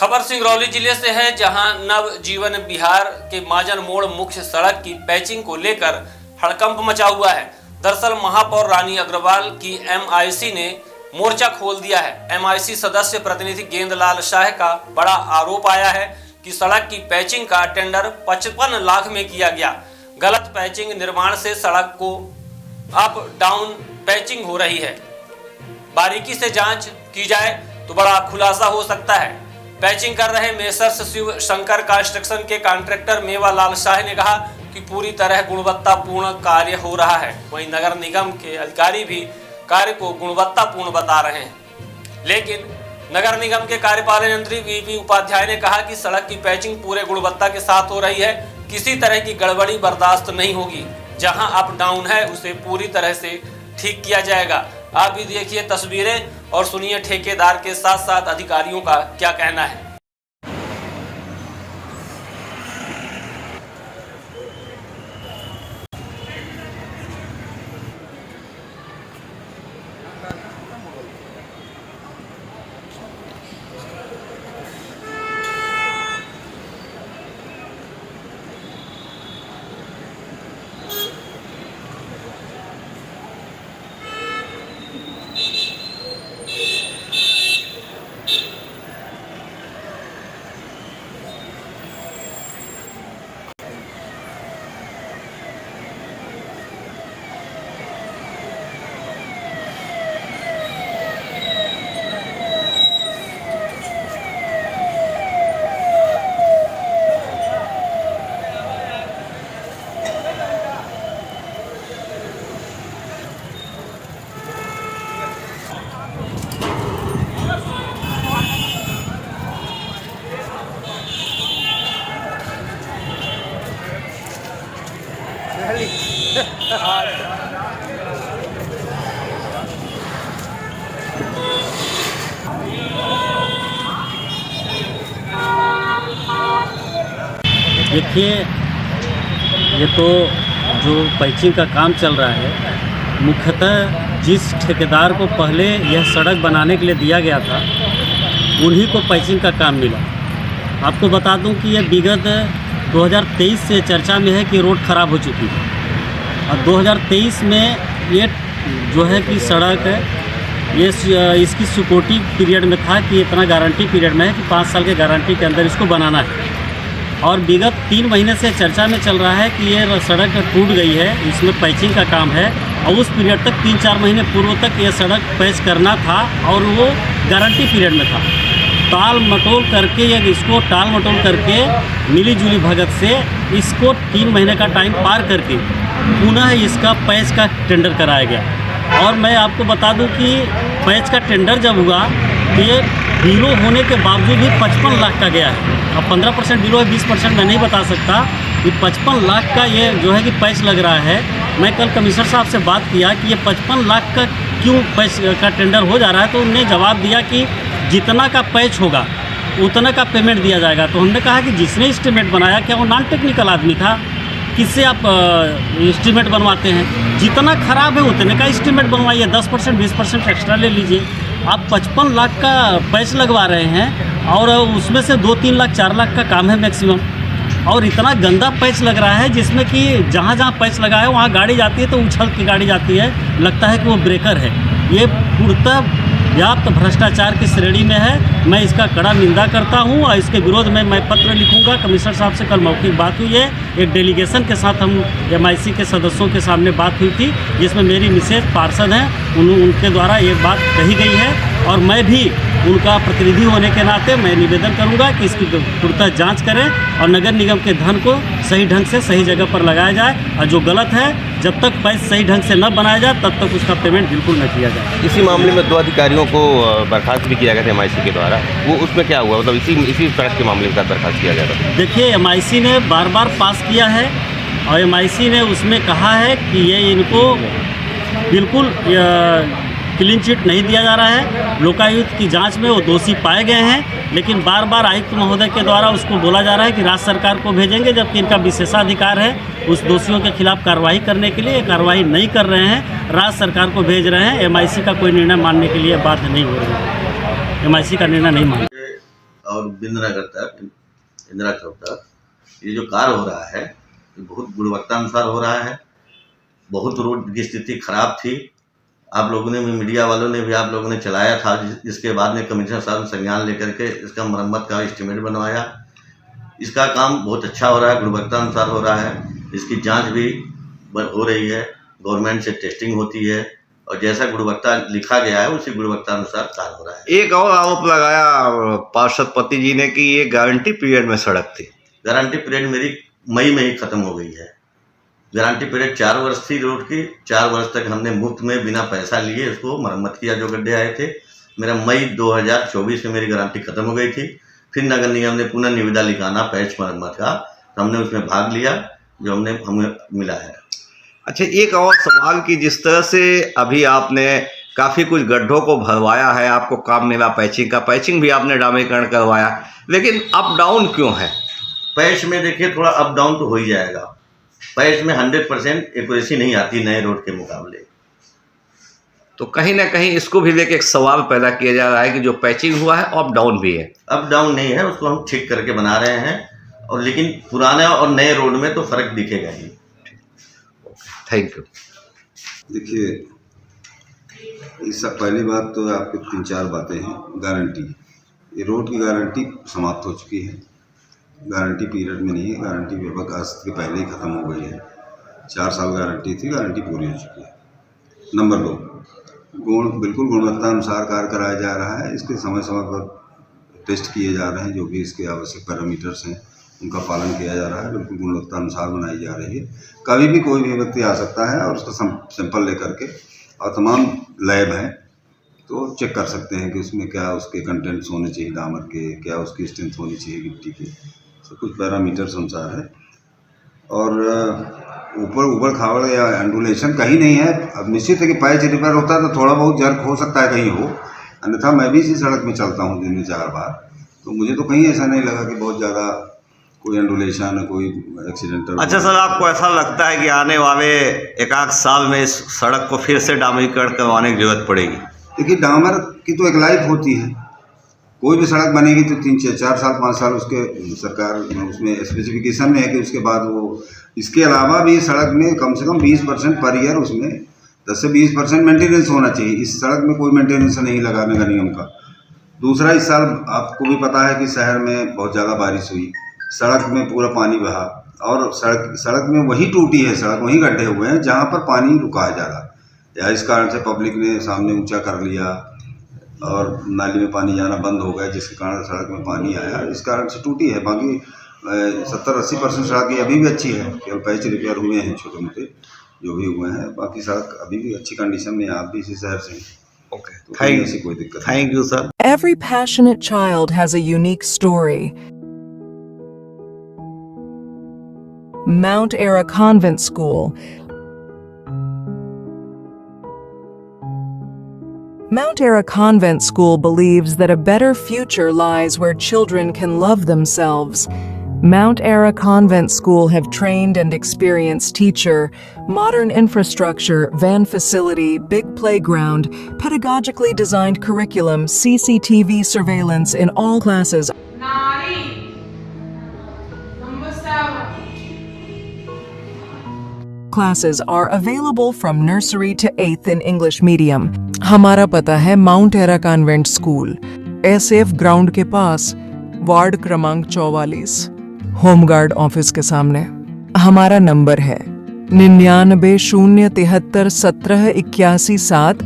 खबर सिंगरौली जिले से है, जहां नवजीवन बिहार के माजन मोड़ मुख्य सड़क की पैचिंग को लेकर हड़कंप मचा हुआ है। दरअसल महापौर रानी अग्रवाल की एमआईसी ने मोर्चा खोल दिया है। एमआईसी सदस्य प्रतिनिधि गेंदलाल शाह का बड़ा आरोप आया है कि सड़क की पैचिंग का टेंडर 55 लाख में किया गया। गलत पैचिंग निर्माण से सड़क को अप डाउन पैचिंग हो रही है। बारीकी से जांच की जाए तो बड़ा खुलासा हो सकता है। पैचिंग कर रहे मेसर्स शिव शंकर कंस्ट्रक्शन के कॉन्ट्रैक्टर मेवालाल शाह ने कहा कि पूरी तरह गुणवत्तापूर्ण कार्य हो रहा है। वहीं नगर निगम के अधिकारी भी कार्य को गुणवत्तापूर्ण बता रहे हैं, लेकिन नगर निगम के कार्यपालन यंत्री वीपी उपाध्याय ने कहा कि सड़क की पैचिंग पूरे गुणवत्ता के साथ हो रही है, किसी तरह की गड़बड़ी बर्दाश्त नहीं होगी। जहां अप डाउन है उसे पूरी तरह से ठीक किया जाएगा। आप भी देखिए तस्वीरें और सुनिए ठेकेदार के साथ साथ अधिकारियों का क्या कहना है। देखिए, ये तो जो पैचिंग का काम चल रहा है, मुख्यतः जिस ठेकेदार को पहले यह सड़क बनाने के लिए दिया गया था उन्हीं को पैचिंग का काम मिला। आपको बता दूं कि यह विगत 2023 से चर्चा में है कि रोड ख़राब हो चुकी है और 2023 में ये जो है कि सड़क ये इसकी सिक्योरिटी पीरियड में था कि इतना गारंटी पीरियड में है कि 5 साल के गारंटी के अंदर इसको बनाना है। और विगत 3 महीने से चर्चा में चल रहा है कि ये सड़क टूट गई है, इसमें पैचिंग का काम है और उस पीरियड तक 3-4 महीने पूर्व तक ये सड़क पैच करना था और वो गारंटी पीरियड में था। टाल मटोल करके इसको टाल मटोल करके मिली जुली भगत से इसको 3 महीने का टाइम पार करके पुनः इसका पैच का टेंडर कराया गया। और मैं आपको बता दूं कि पैच का टेंडर जब हुआ तो ये बिलो होने के बावजूद भी 55 लाख का गया है। अब 15% बिलो है, 20% मैं नहीं बता सकता। ये 55 लाख का ये जो है कि पैच लग रहा है। मैं कल कमिश्नर साहब से बात किया कि ये 55 लाख का क्यों पैच का टेंडर हो जा रहा है, तो उन्होंने जवाब दिया कि जितना का पैच होगा उतना का पेमेंट दिया जाएगा। तो हमने कहा कि जिसने एस्टीमेट बनाया क्या वो नॉन टेक्निकल आदमी था, किससे आप एस्टीमेट बनवाते हैं? जितना ख़राब है उतने का एस्टीमेट बनवाइए, 10% 20% एक्स्ट्रा ले लीजिए। आप 55 लाख का पैच लगवा रहे हैं और उसमें से 2-3 लाख 4 लाख का काम है मैक्सिमम, और इतना गंदा पैच लग रहा है जिसमें कि जहाँ जहाँ पैच लगा है वहाँ गाड़ी जाती है तो उछल की गाड़ी जाती है, लगता है कि वो ब्रेकर है। ये पूर्णतः व्याप्त भ्रष्टाचार की श्रेणी में है। मैं इसका कड़ा निंदा करता हूं और इसके विरोध में मैं पत्र लिखूंगा। कमिश्नर साहब से कल मौखिक बात हुई है, एक डेलीगेशन के साथ हम एमआईसी के सदस्यों के सामने बात हुई थी, जिसमें मेरी मिसेज पार्षद हैं, उनके द्वारा ये बात कही गई है और मैं भी उनका प्रतिनिधि होने के नाते मैं निवेदन करूंगा कि इसकी तुरंत जांच करें और नगर निगम के धन को सही ढंग से सही जगह पर लगाया जाए और जो गलत है जब तक पैसे सही ढंग से न बनाया जाए तब तक उसका पेमेंट बिल्कुल न किया जाए। इसी मामले में 2 अधिकारियों को बर्खास्त भी किया गया था एमआईसी के द्वारा, वो उसमें क्या हुआ? मतलब इसी सड़क के मामले में बर्खास्त किया गया था। देखिए, एमआईसी ने बार बार पास किया है और एमआईसी ने उसमें कहा है कि ये इनको बिल्कुल क्लीन चिट नहीं दिया जा रहा है। लोकायुक्त की जांच में वो दोषी पाए गए हैं, लेकिन बार बार आयुक्त महोदय के द्वारा उसको बोला जा रहा है कि राज्य सरकार को भेजेंगे, जबकि इनका विशेषाधिकार है उस दोषियों के खिलाफ कार्रवाई करने के लिए। कार्रवाई नहीं कर रहे हैं, राज्य सरकार को भेज रहे हैं। एमआईसी का कोई निर्णय मानने के लिए बाध्य नहीं हो रहे हैं, एमआईसी का निर्णय नहीं मान और बिंद्रनगर तक, इंदिरा चौक तक ये जो कार्य हो रहा है ये बहुत गुणवत्ता अनुसार हो रहा है। बहुत रोड की स्थिति खराब थी, आप लोगों ने भी, मीडिया वालों ने भी, आप लोगों ने चलाया था, जिसके बाद में कमिश्नर साहब ने संज्ञान लेकर के इसका मरम्मत का एस्टीमेट बनवाया। इसका काम बहुत अच्छा हो रहा है, गुणवत्ता अनुसार हो रहा है। इसकी जांच भी हो रही है, गवर्नमेंट से टेस्टिंग होती है और जैसा गुणवत्ता लिखा गया है उसी गुणवत्ता अनुसार कार्य हो रहा है। एक और आरोप लगाया पार्षद पति जी ने कि ये गारंटी पीरियड में सड़क थी। गारंटी पीरियड मेरी मई में ही खत्म हो गई है। गारंटी पीरियड 4 वर्ष थी रोड की। 4 वर्ष तक हमने मुफ्त में बिना पैसा लिए इसको मरम्मत किया, जो गड्ढे आए थे। मेरा मई 2024 में मेरी गारंटी खत्म हो गई थी। फिर नगर निगम ने पुनः निविदा लिखाना पैच मरम्मत का, तो हमने उसमें भाग लिया, जो हमें मिला है। अच्छा, एक और सवाल कि जिस तरह से अभी आपने काफ़ी कुछ गड्ढों को भरवाया है, आपको काम मिला पैचिंग का, पैचिंग भी आपने डामरीकरण करवाया, लेकिन अप डाउन क्यों है? पैच में देखिए थोड़ा अप डाउन तो हो ही जाएगा। पैच में 100% एक्यूरेसी नहीं आती नए रोड के मुकाबले। तो कहीं ना कहीं इसको भी लेके एक सवाल पैदा किया जा रहा है कि जो पैचिंग हुआ है अप डाउन भी है। अप डाउन नहीं है, उसको हम ठीक करके बना रहे हैं, और लेकिन पुराने और नए रोड में तो फर्क दिखेगा ही। Thank you. देखिए, इस पहली बात तो आपके 3-4 बातें हैं। गारंटी, ये रोड की गारंटी समाप्त हो चुकी है, गारंटी पीरियड में नहीं है, गारंटी लगभग अगस्त के पहले ही ख़त्म हो गई है। 4 साल गारंटी थी, गारंटी पूरी हो चुकी है। नंबर 2, बिल्कुल गुणवत्ता अनुसार कार्य कराया जा रहा है। इसके समय समय पर टेस्ट किए जा रहे हैं, जो भी इसके आवश्यक पैरामीटर्स हैं उनका पालन किया जा रहा है। बिल्कुल गुणवत्ता अनुसार बनाई जा रही है। कभी भी कोई भी व्यक्ति आ सकता है और उसका सैंपल लेकर के, और तमाम लैब हैं तो चेक कर सकते हैं कि उसमें क्या उसके कंटेंट्स होने चाहिए डामर के, क्या उसकी स्ट्रेंथ होनी चाहिए गिट्टी की, सब कुछ पैरामीटर्स अनुसार है। और ऊपर उबड़ खाबड़ या एंडुलेशन कहीं नहीं है। अब निश्चित है कि पैच रिपेयर होता है तो थोड़ा बहुत जर्क हो सकता है, कहीं हो, अन्यथा मैं भी इसी सड़क में चलता हूँ दिन में 4 बार, तो मुझे तो कहीं ऐसा नहीं लगा कि बहुत ज़्यादा कोई एंडुलेशन है, कोई एक्सीडेंटल। अच्छा सर, आपको ऐसा लगता है कि आने वाले 1-8 साल में इस सड़क को फिर से डामरीकरण करवाने की जरूरत पड़ेगी? देखिए, डामर की तो एक लाइफ होती है। कोई भी सड़क बनेगी तो 3-4 साल 5 साल उसके सरकार उसमें स्पेसिफिकेशन में है कि उसके बाद वो, इसके अलावा भी सड़क में कम से कम 20% पर ईयर उसमें 10 से 20% मेंटेनेंस होना चाहिए। इस सड़क में कोई मेंटेनेंस नहीं लगा नगर निगम का। दूसरा, इस साल आपको भी पता है कि शहर में बहुत ज़्यादा बारिश हुई, सड़क में पूरा पानी बहा, और सड़क में वही टूटी है सड़क, वही गड्ढे हुए हैं जहाँ पर पानी रुका है ज़्यादा, या इस कारण से पब्लिक ने सामने ऊंचा कर लिया और नाली में पानी जाना बंद हो गया, जिसके कारण सड़क में पानी आया, इस कारण से टूटी है। बाकी 70-80% सड़क अभी भी अच्छी है, केवल पैच रिपेयर हुए हैं छोटे मोटे जो भी हुए हैं, बाकी सड़क अभी भी अच्छी कंडीशन में है। आप भी इसी शहर से हैं। ओके, तो ऐसी कोई दिक्कत नहीं। Thank you sir. Every passionate child has a unique story. Mount Era Convent School. Mount Era Convent School believes that a better future lies where children can love themselves. Mount Era Convent School have trained and experienced teacher, modern infrastructure, van facility, big playground, pedagogically designed curriculum, CCTV surveillance in all classes. Classes are available from nursery to 8th in English medium. हमारा पता है mount era convent school, SF ground के पास, ward क्रमांक 44, home guard office के सामने। हमारा number है 99 073 17 81 7।